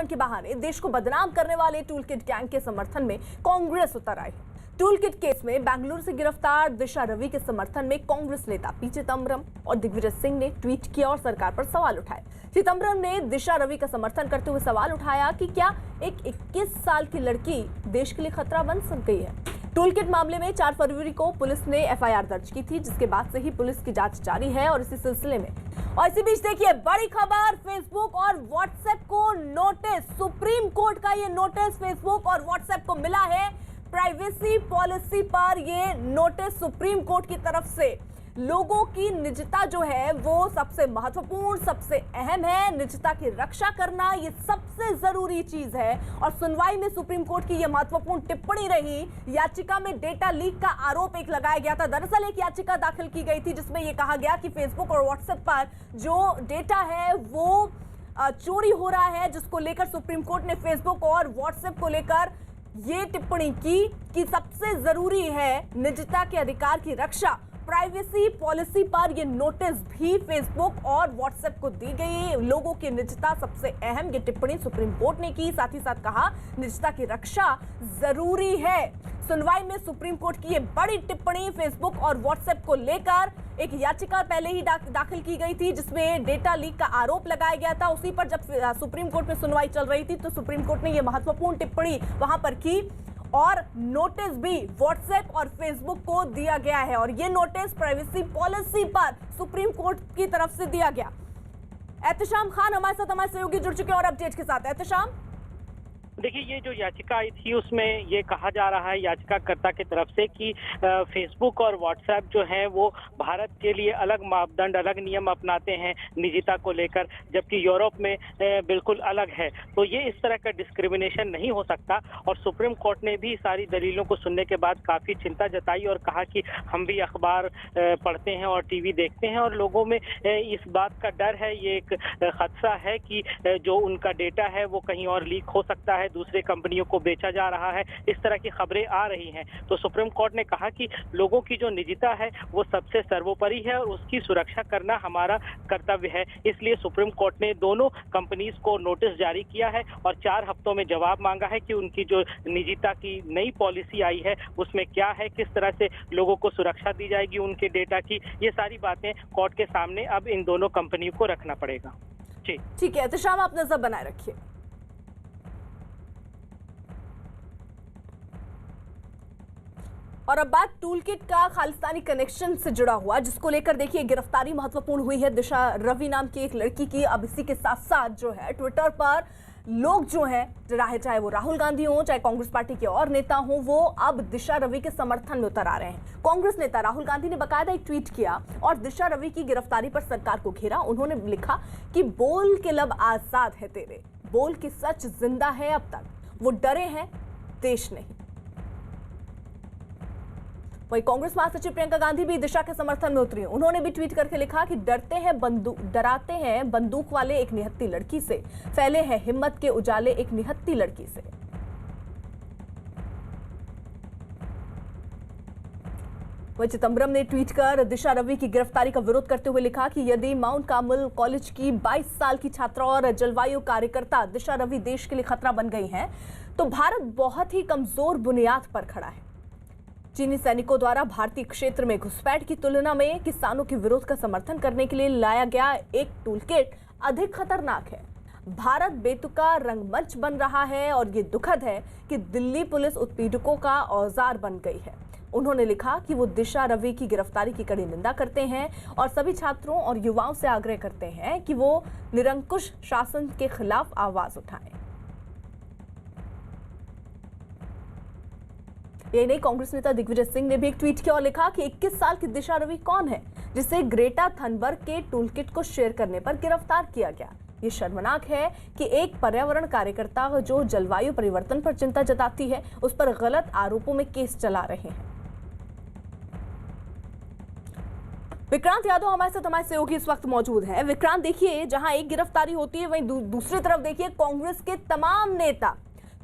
के बहाने देश को बदनाम करने वाले टूलकिट गैंग के समर्थन में कांग्रेस उतर आई। टूलकिट केस में बेंगलुरु से गिरफ्तार दिशा रवि के समर्थन में कांग्रेस नेता पी चिदंबरम और दिग्विजय सिंह ने ट्वीट किया और सरकार पर सवाल उठाए। चिदंबरम ने दिशा रवि का समर्थन करते हुए सवाल उठाया कि क्या एक 21 साल की लड़की देश के लिए खतरा बन गई है। टूलकिट मामले में 4 फरवरी को पुलिस ने एफआईआर दर्ज की थी, जिसके बाद से ही पुलिस की जांच जारी है। और इसी सिलसिले में और इसी बीच देखिए बड़ी खबर, फेसबुक और व्हाट्सएप को नोटिस, सुप्रीम कोर्ट का ये नोटिस फेसबुक और व्हाट्सएप को मिला है। प्राइवेसी पॉलिसी पर ये नोटिस सुप्रीम कोर्ट की तरफ से। लोगों की निजता जो है वो सबसे महत्वपूर्ण, सबसे अहम है। निजता की रक्षा करना ये सबसे जरूरी चीज है। और सुनवाई में सुप्रीम कोर्ट की यह महत्वपूर्ण टिप्पणी रही। याचिका में डेटा लीक का आरोप एक लगाया गया था। दरअसल एक याचिका दाखिल की गई थी जिसमें यह कहा गया कि फेसबुक और व्हाट्सएप पर जो डेटा है वो चोरी हो रहा है, जिसको लेकर सुप्रीम कोर्ट ने फेसबुक और व्हाट्सएप को लेकर ये टिप्पणी की कि सबसे जरूरी है निजता के अधिकार की रक्षा। प्राइवेसी पॉलिसी पर यह नोटिस भी फेसबुक और व्हाट्सएप को दी गई। लोगों की निजता सबसे अहम, ये टिप्पणी सुप्रीम कोर्ट ने की। साथ ही साथ कहा निजता की रक्षा जरूरी है। सुनवाई में सुप्रीम कोर्ट की ये बड़ी टिप्पणी फेसबुक और व्हाट्सएप को लेकर। एक याचिका पहले ही दाखिल की गई थी जिसमें डेटा लीक का आरोप लगाया गया था। उसी पर जब सुप्रीम कोर्ट में सुनवाई चल रही थी तो सुप्रीम कोर्ट ने यह महत्वपूर्ण टिप्पणी वहां पर की और नोटिस भी व्हाट्सएप और फेसबुक को दिया गया है। और ये नोटिस प्राइवेसी पॉलिसी पर सुप्रीम कोर्ट की तरफ से दिया गया। एहतशाम खान हमारे साथ, हमारे सहयोगी जुड़ चुके हैं और अपडेट के साथ। एहतशाम, देखिए, ये जो याचिका आई थी उसमें ये कहा जा रहा है याचिकाकर्ता की तरफ से कि फेसबुक और व्हाट्सएप जो है वो भारत के लिए अलग मापदंड, अलग नियम अपनाते हैं निजता को लेकर, जबकि यूरोप में बिल्कुल अलग है। तो ये इस तरह का डिस्क्रिमिनेशन नहीं हो सकता। और सुप्रीम कोर्ट ने भी सारी दलीलों को सुनने के बाद काफ़ी चिंता जताई और कहा कि हम भी अखबार पढ़ते हैं और टीवी देखते हैं और लोगों में इस बात का डर है, ये एक खदशा है कि जो उनका डेटा है वो कहीं और लीक हो सकता है, दूसरे कंपनियों को बेचा जा रहा है, इस तरह की खबरें आ रही हैं। तो सुप्रीम कोर्ट ने कहा कि लोगों की जो निजता है वो सबसे सर्वोपरि है और उसकी सुरक्षा करना हमारा कर्तव्य है। इसलिए सुप्रीम कोर्ट ने दोनों कंपनीज को नोटिस जारी किया है और 4 हफ्तों में जवाब मांगा है कि उनकी जो निजता की नई पॉलिसी आई है उसमें क्या है, किस तरह से लोगों को सुरक्षा दी जाएगी उनके डेटा की। ये सारी बातें कोर्ट के सामने अब इन दोनों कंपनियों को रखना पड़ेगा। जी ठीक है एहतशाम, आप नजर बनाए रखिए। और अब बात टूलकिट का खालिस्तानी कनेक्शन से जुड़ा हुआ, जिसको लेकर देखिए गिरफ्तारी महत्वपूर्ण हुई है दिशा रवि नाम की एक लड़की की। अब इसी के साथ साथ जो है ट्विटर पर लोग जो हैं, चाहे वो राहुल गांधी हो, चाहे कांग्रेस पार्टी के और नेता हो, वो अब दिशा रवि के समर्थन में उतर आ रहे हैं। कांग्रेस नेता राहुल गांधी ने बकायदा एक ट्वीट किया और दिशा रवि की गिरफ्तारी पर सरकार को घेरा। उन्होंने लिखा कि बोल के लब आजाद है तेरे, बोल की सच जिंदा है अब तक, वो डरे हैं देश नहीं। वहीं कांग्रेस महासचिव प्रियंका गांधी भी दिशा के समर्थन में उतरी। उन्होंने भी ट्वीट करके लिखा कि डराते हैं बंदूक वाले एक निहत्ती लड़की से, फैले हैं हिम्मत के उजाले एक निहत्ती लड़की से। वहीं चिदंबरम ने ट्वीट कर दिशा रवि की गिरफ्तारी का विरोध करते हुए लिखा कि यदि माउंट कार्मेल कॉलेज की 22 साल की छात्रा और जलवायु कार्यकर्ता दिशा रवि देश के लिए खतरा बन गई हैं, तो भारत बहुत ही कमजोर बुनियाद पर खड़ा है। चीनी सैनिकों द्वारा भारतीय क्षेत्र में घुसपैठ की तुलना में किसानों के विरोध का समर्थन करने के लिए लाया गया एक टूलकिट अधिक खतरनाक है। भारत बेतुका रंगमंच बन रहा है और ये दुखद है कि दिल्ली पुलिस उत्पीड़कों का औजार बन गई है। उन्होंने लिखा कि वो दिशा रवि की गिरफ्तारी की कड़ी निंदा करते हैं और सभी छात्रों और युवाओं से आग्रह करते हैं कि वो निरंकुश शासन के खिलाफ आवाज उठाएं। यही नहीं, कांग्रेस नेता दिग्विजय सिंह ने भी एक ट्वीट किया और लिखा कि 21 साल की दिशा रवि कौन है जिसे ग्रेटा थनबर्ग के टूलकिट को शेयर करने पर गिरफ्तार किया गया। ये शर्मनाक है कि एक पर्यावरण कार्यकर्ता जो जलवायु परिवर्तन पर चिंता जताती है उस पर गलत आरोपों में केस चला रहे हैं। विक्रांत यादव हमारे साथ, हमारे सहयोगी इस वक्त मौजूद है। विक्रांत, देखिए जहां एक गिरफ्तारी होती है वहीं दूसरी तरफ देखिए कांग्रेस के तमाम नेता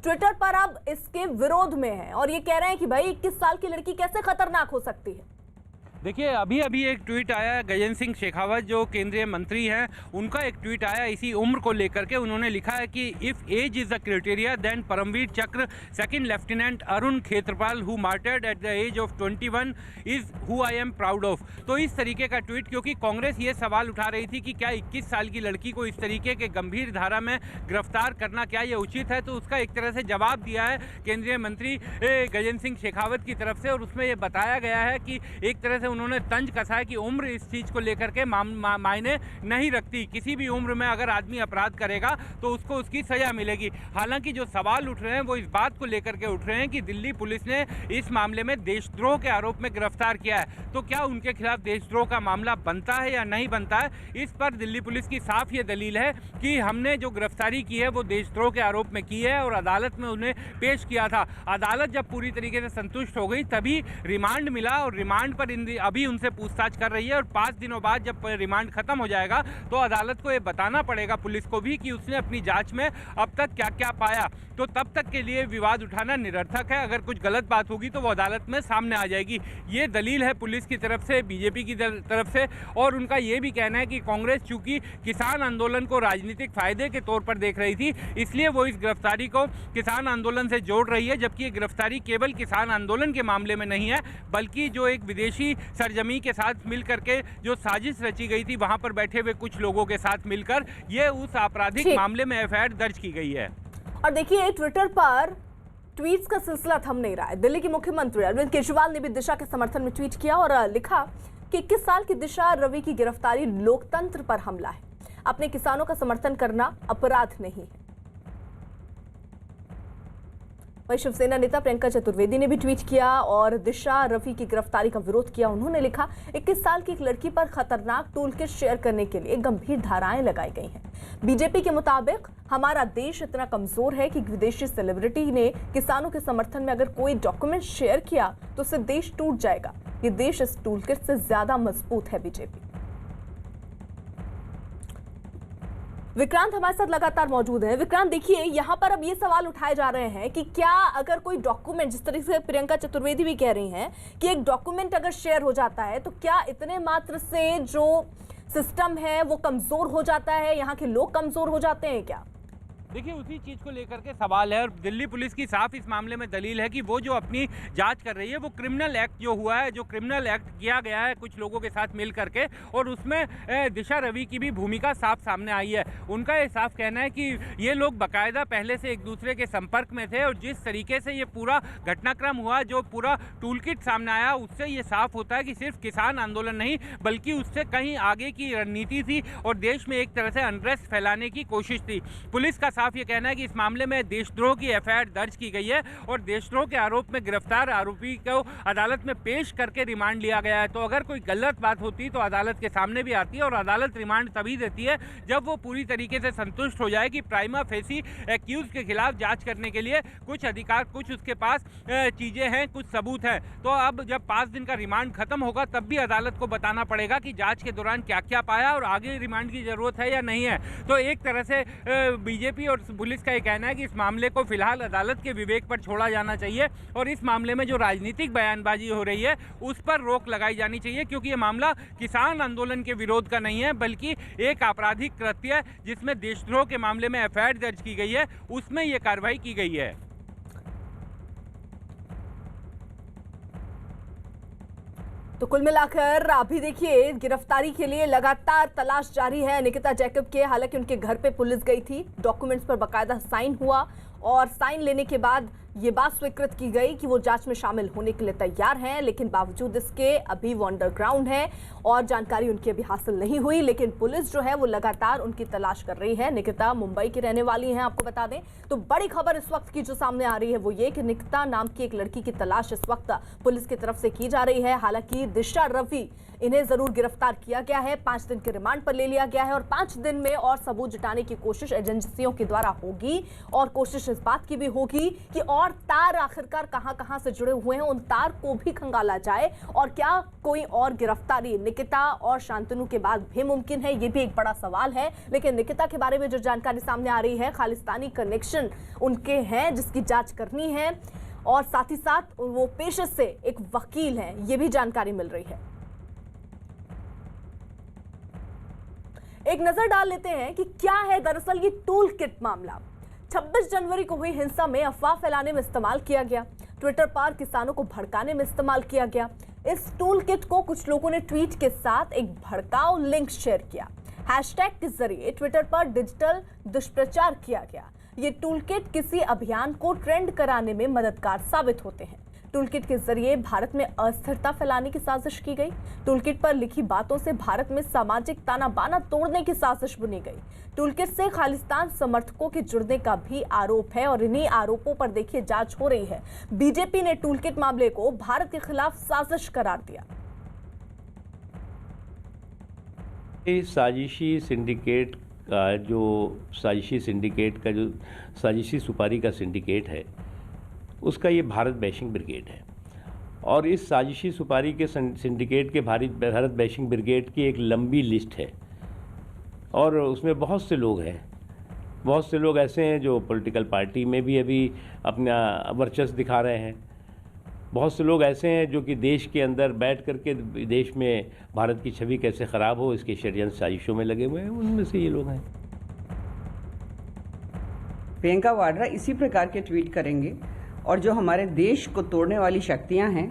ट्विटर पर अब इसके विरोध में हैं और ये कह रहे हैं कि भाई 21 साल की लड़की कैसे खतरनाक हो सकती है। देखिए, अभी अभी एक ट्वीट आया गजेंद्र सिंह शेखावत जो केंद्रीय मंत्री हैं, उनका एक ट्वीट आया इसी उम्र को लेकर के। उन्होंने लिखा है कि if age is a criteria then Paramvir Chakra second lieutenant Arun Khetarpal who martyred at the age of 21 is who I am proud of. तो इस तरीके का ट्वीट, क्योंकि कांग्रेस ये सवाल उठा रही थी कि क्या 21 साल की लड़की को इस तरीके के गंभीर धारा में गिरफ्तार करना क्या ये उचित है, तो उसका एक तरह से जवाब दिया है केंद्रीय मंत्री गजेंद्र सिंह शेखावत की तरफ से। और उसमें ये बताया गया है कि एक तरह से उन्होंने तंज कसा है कि उम्र इस चीज़ को लेकर के मायने नहीं रखती। किसी भी उम्र में अगर आदमी अपराध करेगा तो उसको उसकी सज़ा मिलेगी। हालांकि जो सवाल उठ रहे हैं वो इस बात को लेकर के उठ रहे हैं कि दिल्ली पुलिस ने इस मामले में देशद्रोह के आरोप में गिरफ्तार किया है, तो क्या उनके खिलाफ देशद्रोह का मामला बनता है या नहीं बनता है। इस पर दिल्ली पुलिस की साफ ये दलील है कि हमने जो गिरफ्तारी की है वो देशद्रोह के आरोप में की है और अदालत में उन्हें पेश किया था। अदालत जब पूरी तरीके से संतुष्ट हो गई तभी रिमांड मिला और रिमांड पर अभी उनसे पूछताछ कर रही है। और 5 दिनों बाद जब रिमांड खत्म हो जाएगा तो अदालत को ये बताना पड़ेगा पुलिस को भी कि उसने अपनी जांच में अब तक क्या क्या पाया। तो तब तक के लिए विवाद उठाना निरर्थक है। अगर कुछ गलत बात होगी तो वो अदालत में सामने आ जाएगी। ये दलील है पुलिस की तरफ से, बीजेपी की तरफ से। और उनका ये भी कहना है कि कांग्रेस चूंकि किसान आंदोलन को राजनीतिक फायदे के तौर पर देख रही थी, इसलिए वो इस गिरफ्तारी को किसान आंदोलन से जोड़ रही है। जबकि ये गिरफ्तारी केवल किसान आंदोलन के मामले में नहीं है, बल्कि जो एक विदेशी सरजमी के साथ मिल करके जो साजिश रची गई थी वहां पर बैठे हुए कुछ लोगों के साथ मिलकर ये उस आपराधिक मामले में एफआईआर दर्ज की गई है। और देखिए, ट्विटर पर ट्वीट्स का सिलसिला थम नहीं रहा है। दिल्ली के मुख्यमंत्री अरविंद केजरीवाल ने भी दिशा के समर्थन में ट्वीट किया और लिखा कि 21 साल की दिशा रवि की गिरफ्तारी लोकतंत्र पर हमला है। अपने किसानों का समर्थन करना अपराध नहीं है। वहीं शिवसेना नेता प्रियंका चतुर्वेदी ने भी ट्वीट किया और दिशा रवि की गिरफ्तारी का विरोध किया। उन्होंने लिखा, 21 साल की एक लड़की पर खतरनाक टूलकिट शेयर करने के लिए गंभीर धाराएं लगाई गई हैं। बीजेपी के मुताबिक हमारा देश इतना कमजोर है कि विदेशी सेलिब्रिटी ने किसानों के समर्थन में अगर कोई डॉक्यूमेंट शेयर किया तो उससे देश टूट जाएगा। ये देश इस टूलकिट से ज्यादा मजबूत है। बीजेपी विक्रांत हमारे साथ लगातार मौजूद है। विक्रांत, देखिए, यहाँ पर अब ये सवाल उठाए जा रहे हैं कि क्या अगर कोई डॉक्यूमेंट, जिस तरीके से प्रियंका चतुर्वेदी भी कह रही हैं कि एक डॉक्यूमेंट अगर शेयर हो जाता है तो क्या इतने मात्र से जो सिस्टम है वो कमजोर हो जाता है, यहाँ के लोग कमजोर हो जाते हैं क्या? देखिए, उसी चीज़ को लेकर के सवाल है और दिल्ली पुलिस की साफ इस मामले में दलील है कि वो जो अपनी जांच कर रही है वो क्रिमिनल एक्ट जो हुआ है, जो क्रिमिनल एक्ट किया गया है कुछ लोगों के साथ मिल करके, और उसमें दिशा रवि की भी भूमिका साफ सामने आई है। उनका ये साफ कहना है कि ये लोग बाकायदा पहले से एक दूसरे के संपर्क में थे और जिस तरीके से ये पूरा घटनाक्रम हुआ, जो पूरा टूलकिट सामने आया, उससे ये साफ होता है कि सिर्फ किसान आंदोलन नहीं बल्कि उससे कहीं आगे की रणनीति थी और देश में एक तरह से अनरेस्ट फैलाने की कोशिश थी। पुलिस का ये कहना है कि इस मामले में देशद्रोह की एफआईआर दर्ज की गई है और देशद्रोह के आरोप में गिरफ्तार आरोपी को अदालत में पेश करके रिमांड लिया गया है। तो अगर कोई गलत बात होती तो अदालत के सामने भी आती है और अदालत रिमांड तभी देती है जब वो पूरी तरीके से संतुष्ट हो जाए कि प्राइमा फेसी एक्यूज के खिलाफ जांच करने के लिए कुछ अधिकार, कुछ उसके पास चीजें हैं, कुछ सबूत हैं। तो अब जब 5 दिन का रिमांड खत्म होगा तब भी अदालत को बताना पड़ेगा कि जांच के दौरान क्या क्या पाया और आगे रिमांड की जरूरत है या नहीं है। तो एक तरह से बीजेपी और पुलिस का ये कहना है कि इस मामले को फिलहाल अदालत के विवेक पर छोड़ा जाना चाहिए और इस मामले में जो राजनीतिक बयानबाजी हो रही है उस पर रोक लगाई जानी चाहिए, क्योंकि ये मामला किसान आंदोलन के विरोध का नहीं है बल्कि एक आपराधिक कृत्य जिसमें देशद्रोह के मामले में एफआईआर दर्ज की गई है, उसमें ये कार्रवाई की गई है। तो कुल मिलाकर अभी देखिए, गिरफ्तारी के लिए लगातार तलाश जारी है निकिता जैकब के। हालांकि उनके घर पे पुलिस गई थी, डॉक्यूमेंट्स पर बाकायदा साइन हुआ और साइन लेने के बाद ये बात स्वीकृत की गई कि वो जांच में शामिल होने के लिए तैयार हैं, लेकिन बावजूद इसके अभी वो अंडरग्राउंड है और जानकारी उनकी अभी हासिल नहीं हुई। लेकिन पुलिस जो है वो लगातार उनकी तलाश कर रही है। निकिता मुंबई की रहने वाली हैं, आपको बता दें। तो बड़ी खबर इस वक्त की जो सामने आ रही है वो ये कि निकिता नाम की एक लड़की की तलाश इस वक्त पुलिस की तरफ से की जा रही है। हालांकि दिशा रवि, इन्हें जरूर गिरफ्तार किया गया है, 5 दिन के रिमांड पर ले लिया गया है और 5 दिन में और सबूत जुटाने की कोशिश एजेंसियों के द्वारा होगी और कोशिश इस बात की भी होगी कि और तार आखिरकार कहां से जुड़े हुए हैं, उन तार को भी खंगाला जाए और क्या कोई और गिरफ्तारी निकिता और शांतनु के बाद भी मुमकिन है, ये भी एक बड़ा सवाल है। लेकिन निकिता के बारे में जो जानकारी सामने आ रही है, खालिस्तानी कनेक्शन उनके हैं जिसकी जांच करनी है और साथ ही साथ वो पेशे से एक वकील हैं, ये भी जानकारी मिल रही है। एक नजर डाल लेते हैं कि क्या है दरअसल ये टूल किट मामला। 26 जनवरी को हुई हिंसा में अफवाह फैलाने में इस्तेमाल किया गया, ट्विटर पर किसानों को भड़काने में इस्तेमाल किया गया। इस टूल किट को कुछ लोगों ने ट्वीट के साथ एक भड़काऊ लिंक शेयर किया। हैशटैग के जरिए ट्विटर पर डिजिटल दुष्प्रचार किया गया। ये टूल किट किसी अभियान को ट्रेंड कराने में मददगार साबित होते हैं। टूल किट के जरिए भारत में अस्थिरता फैलाने की साजिश की गई। टूल किट पर लिखी बातों से भारत में सामाजिक ताना बाना तोड़ने की साजिश बुनी गई। टूल किट से खालिस्तान समर्थकों के जुड़ने का भी आरोप है और इन्हीं आरोपों पर देखिए जांच हो रही है। बीजेपी ने टूल किट मामले को भारत के खिलाफ साजिश करार दिया। साजिशी सिंडिकेट का जो साजिशी सुपारी का सिंडिकेट है, उसका ये भारत बैशिंग ब्रिगेड है। और इस साजिशी सुपारी के सिंडिकेट के भारत बैशिंग ब्रिगेड की एक लंबी लिस्ट है और उसमें बहुत से लोग हैं। बहुत से लोग ऐसे हैं जो पॉलिटिकल पार्टी में भी अभी अपना वर्चस्व दिखा रहे हैं। बहुत से लोग ऐसे हैं जो कि देश के अंदर बैठ करके देश में भारत की छवि कैसे ख़राब हो इसके षड्यंत्र साजिशों में लगे हुए हैं। उनमें से ये लोग हैं। प्रियंका वाड्रा इसी प्रकार के ट्वीट करेंगे और जो हमारे देश को तोड़ने वाली शक्तियां हैं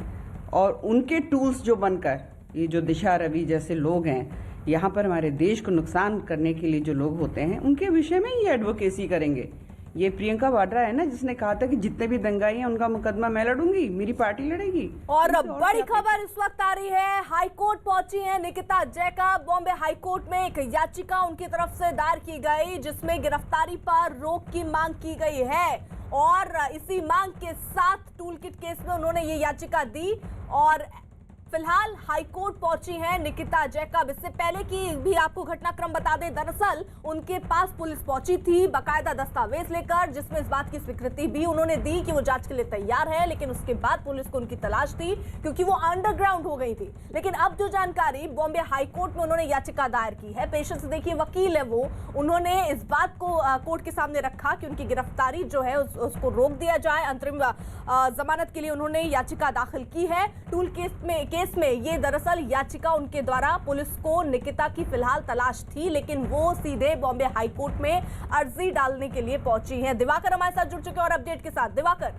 और उनके टूल्स जो बनकर ये जो दिशा रवि जैसे लोग हैं, यहाँ पर हमारे देश को नुकसान करने के लिए जो लोग होते हैं, उनके विषय में ये एडवोकेसी करेंगे। ये प्रियंका वाड्रा है ना जिसने कहा था कि जितने भी दंगाई हैं उनका मुकदमा मैं लड़ूंगी, मेरी पार्टी लड़ेगी। और बड़ी खबर इस वक्त आ रही है, हाईकोर्ट पहुंची है निकिता जैकब। बॉम्बे हाईकोर्ट में एक याचिका उनकी तरफ से दायर की गई जिसमें गिरफ्तारी पर रोक की मांग की गई है और इसी मांग के साथ टूल किट केस में उन्होंने ये याचिका दी और फिलहाल हाईकोर्ट पहुंची हैं निकिता जैकब। इससे पहले की भी आपको घटनाक्रम बता दें, दरअसल उनके पास पुलिस पहुंची थी बाकायदा दस्तावेज लेकर, जिसमें इस बात की स्वीकृति भी उन्होंने दी कि वो जांच के लिए तैयार है। लेकिन उसके बाद पुलिस को उनकी तलाश थी क्योंकि वो अंडरग्राउंड हो गई थी। लेकिन अब जो जानकारी बॉम्बे हाईकोर्ट में उन्होंने याचिका दायर की है, पेशेंस से देखिए, वकील है वो, उन्होंने इस बात को कोर्ट के सामने रखा कि उनकी गिरफ्तारी जो है उसको रोक दिया जाए। अंतरिम जमानत के लिए उन्होंने याचिका दाखिल की है। टूल केस में ये दरअसल याचिका उनके द्वारा पुलिस को निकिता की फिलहाल तलाश थी, लेकिन वो सीधे बॉम्बे हाईकोर्ट में अर्जी डालने के लिए पहुंची हैं। दिवाकर हमारे साथ जुड़ चुके और अपडेट के साथ। दिवाकर,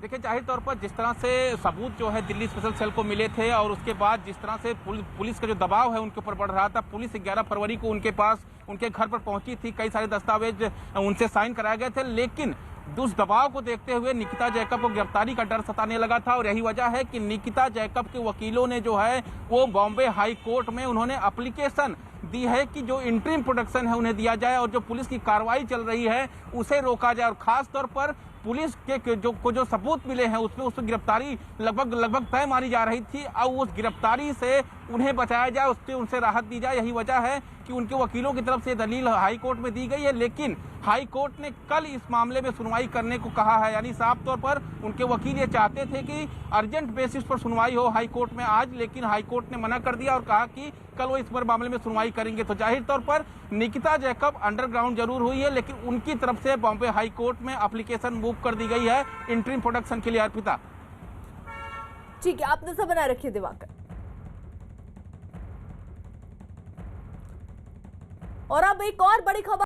देखिए, जाहिर तौर पर जिस तरह से सबूत जो है दिल्ली स्पेशल सेल को मिले थे और उसके बाद जिस तरह से पुलिस का जो दबाव है उनके ऊपर बढ़ रहा था, पुलिस 11 फरवरी को उनके पास उनके घर पर पहुंची थी, कई सारे दस्तावेज उनसे साइन कराए गए थे। लेकिन उस दबाव को देखते हुए निकिता जैकब को गिरफ्तारी का डर सताने लगा था और यही वजह है कि निकिता जैकब के वकीलों ने जो है वो बॉम्बे हाई कोर्ट में उन्होंने एप्लीकेशन दी है कि जो इंटरिम प्रोटेक्शन है उन्हें दिया जाए और जो पुलिस की कार्रवाई चल रही है उसे रोका जाए। और खास तौर पर पुलिस के जो सबूत मिले हैं उसमें उस पर गिरफ्तारी लगभग तय मानी जा रही थी। अब उस गिरफ्तारी से उन्हें बचाया जाए, उससे उनसे राहत दी जाए, यही वजह है कि उनके वकीलों की तरफ से दलील हाई कोर्ट में दी गई है। लेकिन हाई कोर्ट ने कल इस मामले में सुनवाई करने को कहा है, यानी साफ तौर पर उनके वकील ये चाहते थे कि अर्जेंट बेसिस पर सुनवाई हो हाई कोर्ट में आज, लेकिन हाई कोर्ट ने मना कर दिया और कहा कि कल वो इस पर मामले में सुनवाई करेंगे। तो जाहिर तौर पर निकिता जैकब अंडरग्राउंड जरूर हुई है, लेकिन उनकी तरफ से बॉम्बे हाई कोर्ट में एप्लीकेशन मूव कर दी गई है इंटरिम प्रोटेक्शन के लिए। अर्पिता, ठीक है, आप नजर बनाए रखिए दिवाकर। और अब एक और बड़ी खबर